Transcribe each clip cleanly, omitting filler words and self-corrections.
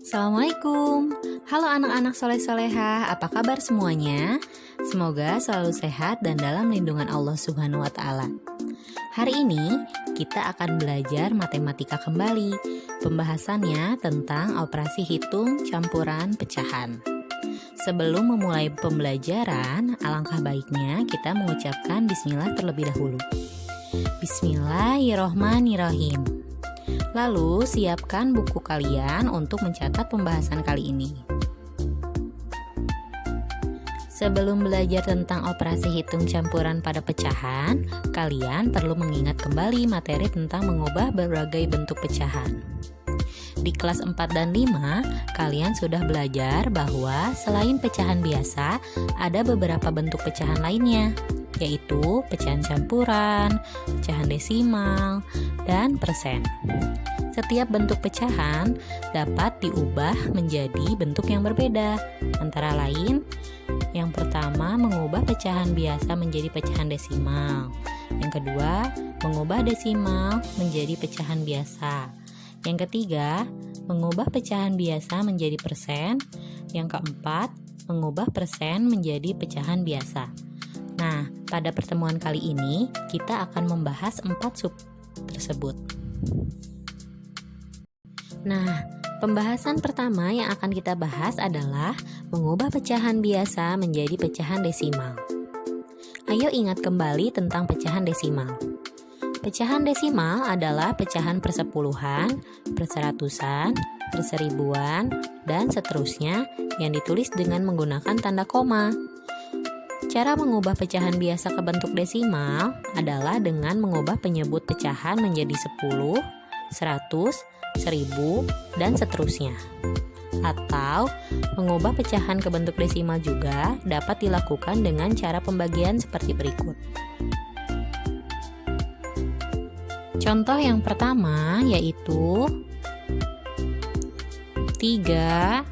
Assalamualaikum. Halo anak-anak soleh-solehah, apa kabar semuanya? Semoga selalu sehat dan dalam lindungan Allah Subhanahu wa Ta'ala. Hari ini kita akan belajar matematika kembali. Pembahasannya tentang operasi hitung campuran pecahan. Sebelum memulai pembelajaran, alangkah baiknya kita mengucapkan bismillah terlebih dahulu. Bismillahirrohmanirrohim. Lalu, siapkan buku kalian untuk mencatat pembahasan kali ini. Sebelum belajar tentang operasi hitung campuran pada pecahan, kalian perlu mengingat kembali materi tentang mengubah berbagai bentuk pecahan. Di kelas 4 dan 5, kalian sudah belajar bahwa selain pecahan biasa, ada beberapa bentuk pecahan lainnya, yaitu pecahan campuran, pecahan desimal, dan persen. Setiap bentuk pecahan dapat diubah menjadi bentuk yang berbeda, antara lain yang pertama mengubah pecahan biasa menjadi pecahan desimal, yang kedua mengubah desimal menjadi pecahan biasa, yang ketiga mengubah pecahan biasa menjadi persen, yang keempat mengubah persen menjadi pecahan biasa. Nah, pada pertemuan kali ini kita akan membahas 4 sub tersebut. Nah, pembahasan pertama yang akan kita bahas adalah mengubah pecahan biasa menjadi pecahan desimal. Ayo ingat kembali tentang pecahan desimal. Pecahan desimal adalah pecahan persepuluhan, perseratusan, perseribuan, dan seterusnya yang ditulis dengan menggunakan tanda koma. Cara mengubah pecahan biasa ke bentuk desimal adalah dengan mengubah penyebut pecahan menjadi 10, 100, 1000, dan seterusnya. Atau, mengubah pecahan ke bentuk desimal juga dapat dilakukan dengan cara pembagian seperti berikut. Contoh yang pertama yaitu 3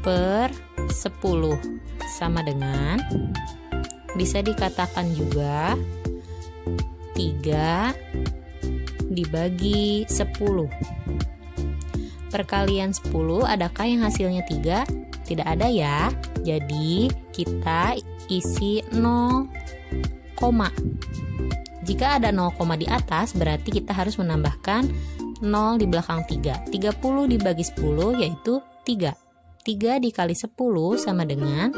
per 10 sama dengan, bisa dikatakan juga 3 dibagi 10. Perkalian 10, adakah yang hasilnya 3? Tidak ada ya. Jadi kita isi 0, jika ada 0, di atas berarti kita harus menambahkan 0 di belakang 3. 30 dibagi 10 yaitu 3. 3 dikali 10 sama dengan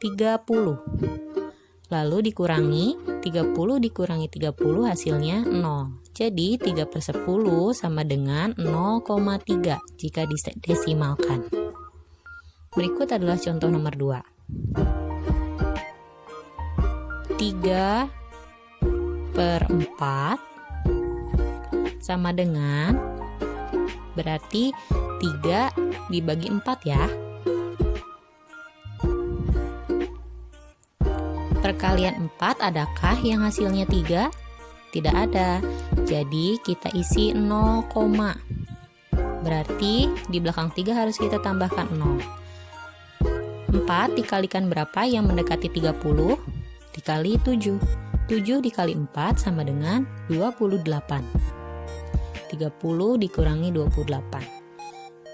30. Lalu dikurangi, 30 dikurangi 30 hasilnya 0. Jadi 3 per 10 sama dengan 0,3 jika didesimalkan. Berikut adalah contoh nomor 2. 3 per 4 sama dengan, berarti 3 dibagi 4 ya. Perkalian 4, adakah yang hasilnya 3? Tidak ada. Jadi kita isi 0, berarti di belakang 3 harus kita tambahkan 0. 4 dikalikan berapa yang mendekati 30? Dikali 7. 7 dikali 4 sama dengan 28. 30 dikurangi 28.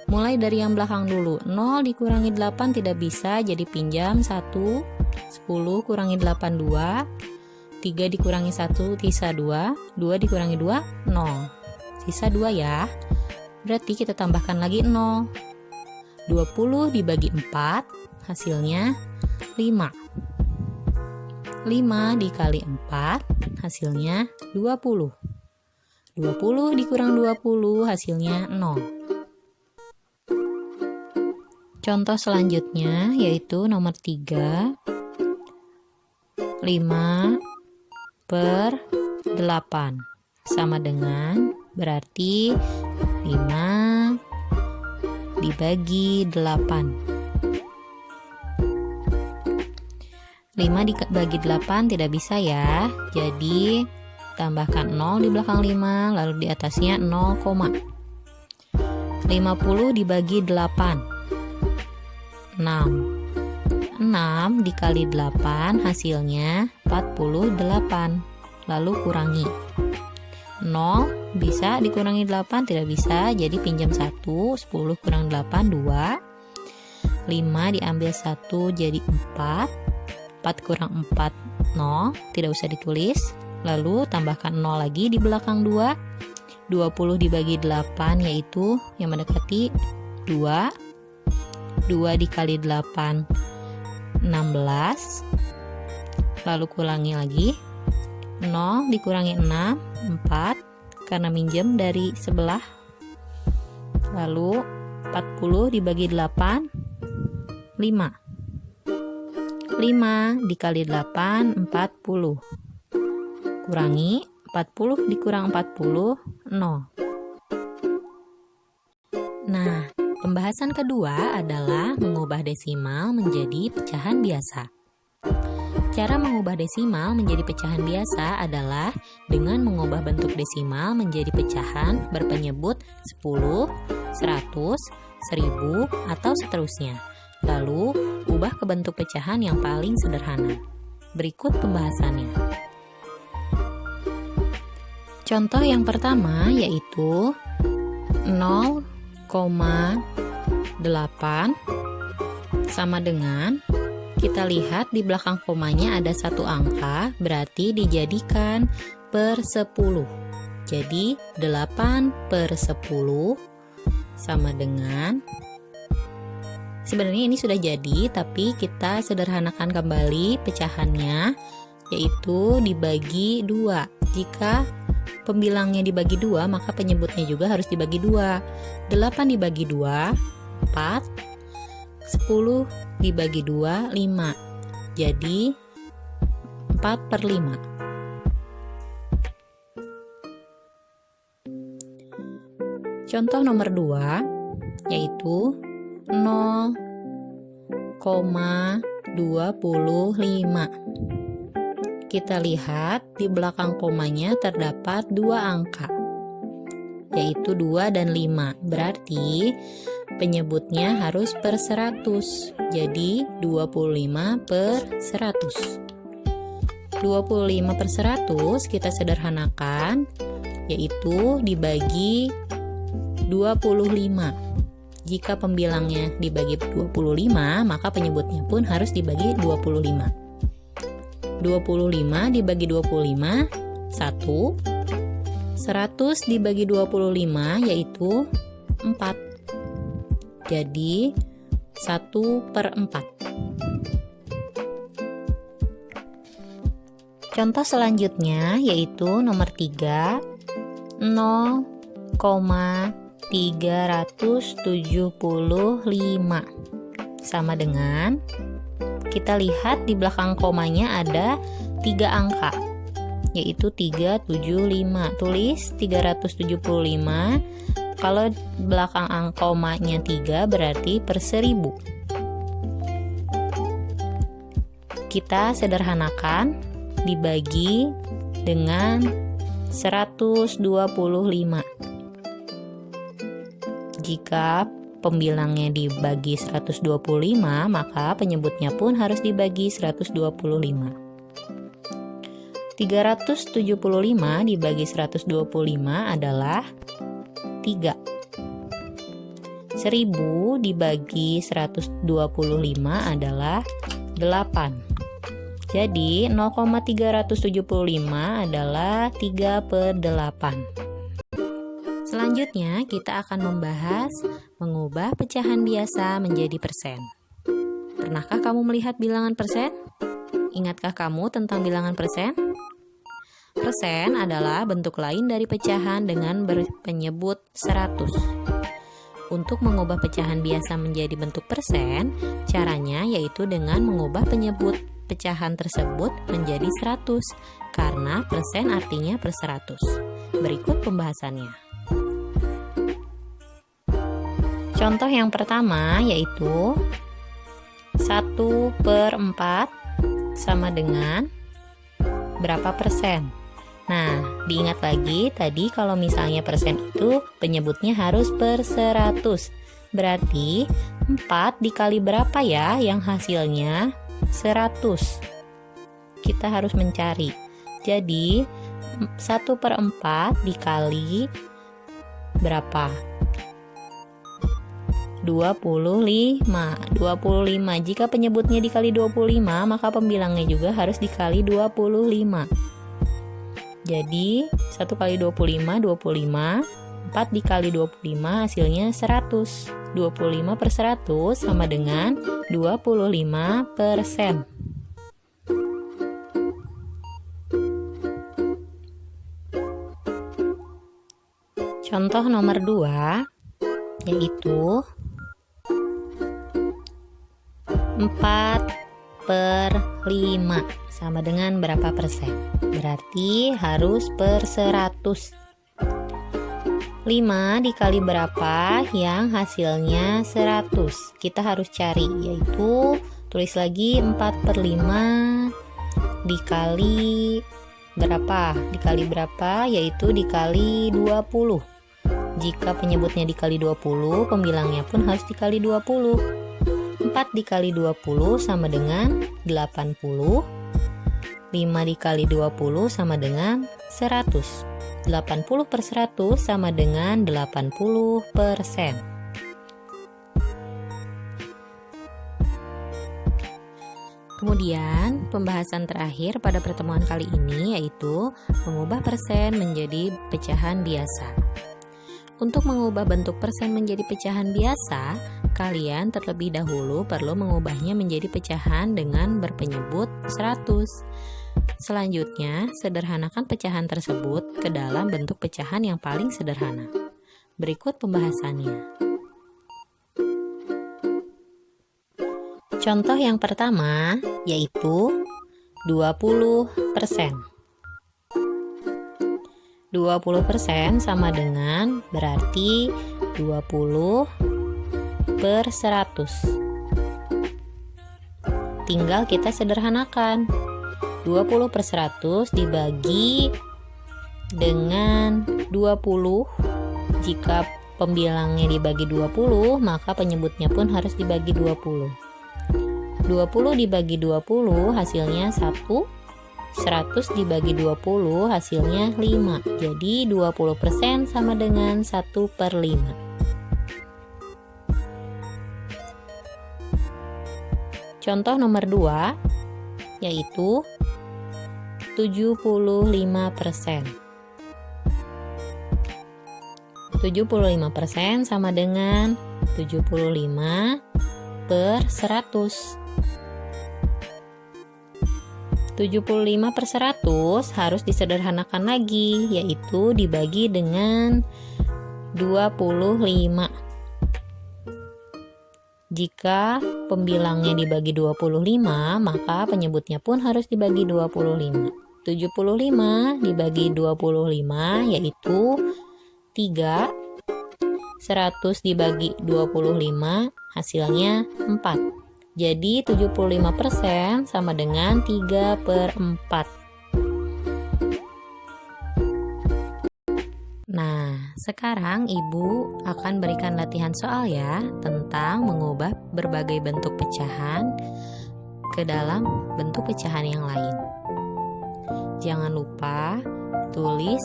Mulai dari yang belakang dulu. 0 dikurangi 8 tidak bisa, jadi pinjam 1. 10 kurangi 8, 2. 3 dikurangi 1, sisa 2. 2 dikurangi 2, 0. Sisa 2 ya. Berarti kita tambahkan lagi 0. 20 dibagi 4, hasilnya 5. 5 dikali 4, hasilnya 20. 20 dikurang 20, hasilnya 0. Contoh selanjutnya yaitu nomor 3. 5 per 8 sama dengan, berarti 5 dibagi 8. 5 dibagi 8 tidak bisa ya. Jadi tambahkan 0 di belakang 5, lalu di atasnya 0, 50 dibagi 8. 6 dikali 8 hasilnya 48. Lalu kurangi. 0 bisa dikurangi 8, tidak bisa, jadi pinjam 1. 10 kurang 8, 2. 5 diambil 1, jadi 4. 4 kurang 4, 0, tidak usah ditulis. Lalu tambahkan 0 lagi di belakang 2. 20 dibagi 8 yaitu yang mendekati 2. 2 dikali 8, 16. Lalu kurangi lagi. 0 dikurangi 6, 4, karena minjem dari sebelah. Lalu 40 dibagi 8, 5. 5 dikali 8, 40. Kurangi, 40 dikurang 40, 0. Nah, pembahasan kedua adalah mengubah desimal menjadi pecahan biasa. Cara mengubah desimal menjadi pecahan biasa adalah dengan mengubah bentuk desimal menjadi pecahan berpenyebut 10, 100, 1000, atau seterusnya. Lalu, ubah ke bentuk pecahan yang paling sederhana. Berikut pembahasannya. Contoh yang pertama yaitu 0,8 sama dengan, kita lihat di belakang komanya ada satu angka, berarti dijadikan per 10. Jadi 8 per 10 sama dengan, sebenarnya ini sudah jadi, tapi kita sederhanakan kembali pecahannya, yaitu dibagi 2. Jika pembilangnya dibagi 2, maka penyebutnya juga harus dibagi 2. 8 dibagi 2, 4. 10 dibagi 2, 5. Jadi 4 per 5. Contoh nomor 2 yaitu 0,25. Kita lihat di belakang komanya terdapat 2 angka, yaitu 2 dan 5. Berarti penyebutnya harus per 100. Jadi 25 per 100. 25 per 100 kita sederhanakan, yaitu dibagi 25. Jika pembilangnya dibagi 25, maka penyebutnya pun harus dibagi 25. 25 dibagi 25, 1. 100 dibagi 25 yaitu 4. Jadi 1 per 4. Contoh selanjutnya yaitu nomor 3, 0,375 sama dengan, kita lihat di belakang komanya ada 3 angka, yaitu 375. Tulis 375. Kalau belakang komanya 3 berarti per 1000. Kita sederhanakan, dibagi dengan 125. Jika pembilangnya dibagi 125, maka penyebutnya pun harus dibagi 125. 375 dibagi 125 adalah 3. 1000 dibagi 125 adalah 8. Jadi 0,375 adalah 3 per 8. Selanjutnya kita akan membahas mengubah pecahan biasa menjadi persen. Pernahkah kamu melihat bilangan persen? Ingatkah kamu tentang bilangan persen? Persen adalah bentuk lain dari pecahan dengan berpenyebut 100. Untuk mengubah pecahan biasa menjadi bentuk persen, caranya yaitu dengan mengubah penyebut pecahan tersebut menjadi 100, karena persen artinya per 100. Berikut pembahasannya. Contoh yang pertama yaitu 1 per 4 sama dengan berapa persen? Nah, diingat lagi tadi kalau misalnya persen itu penyebutnya harus per 100. Berarti 4 dikali berapa ya yang hasilnya 100? Kita harus mencari. Jadi 1/4 dikali berapa? 25. Jika penyebutnya dikali 25, maka pembilangnya juga harus dikali 25. Jadi 1 kali 25, 25. 4 dikali 25 hasilnya 100. 25/100 sama dengan 25%. Contoh nomor 2 yaitu 4/5 sama dengan berapa persen? Berarti harus per 100. 5 dikali berapa yang hasilnya 100? Kita harus cari, yaitu tulis lagi 4/5 dikali berapa? Dikali berapa? Yaitu dikali 20. Jika penyebutnya dikali 20, pembilangnya pun harus dikali 20. 4 dikali 20 sama dengan 80. 5 dikali 20 sama dengan 100. 80/100 sama dengan 80%. Kemudian, pembahasan terakhir pada pertemuan kali ini yaitu mengubah persen menjadi pecahan biasa. Untuk mengubah bentuk persen menjadi pecahan biasa, kalian terlebih dahulu perlu mengubahnya menjadi pecahan dengan berpenyebut 100. Selanjutnya, sederhanakan pecahan tersebut ke dalam bentuk pecahan yang paling sederhana. Berikut pembahasannya. Contoh yang pertama yaitu 20%. 20% sama dengan berarti 20/100. Tinggal kita sederhanakan. 20/100 dibagi dengan 20. Jika pembilangnya dibagi 20, maka penyebutnya pun harus dibagi 20. 20 dibagi 20 hasilnya 1. 100 dibagi 20 hasilnya 5. Jadi 20% sama dengan 1/5. Contoh nomor 2 yaitu 75%. 75% sama dengan 75/100. 75/100 harus disederhanakan lagi, yaitu dibagi dengan 25. Jika pembilangnya dibagi 25, maka penyebutnya pun harus dibagi 25. 75 dibagi 25 yaitu 3. 100 dibagi 25 hasilnya 4. Jadi 75% sama dengan 3/4. Nah, sekarang Ibu akan berikan latihan soal ya tentang mengubah berbagai bentuk pecahan ke dalam bentuk pecahan yang lain. Jangan lupa tulis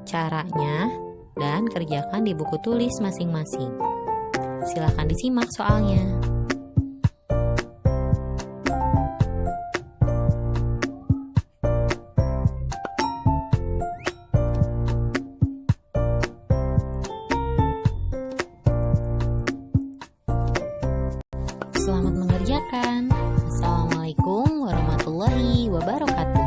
caranya dan kerjakan di buku tulis masing-masing. Silakan disimak soalnya. Selamat mengerjakan. Assalamualaikum warahmatullahi wabarakatuh.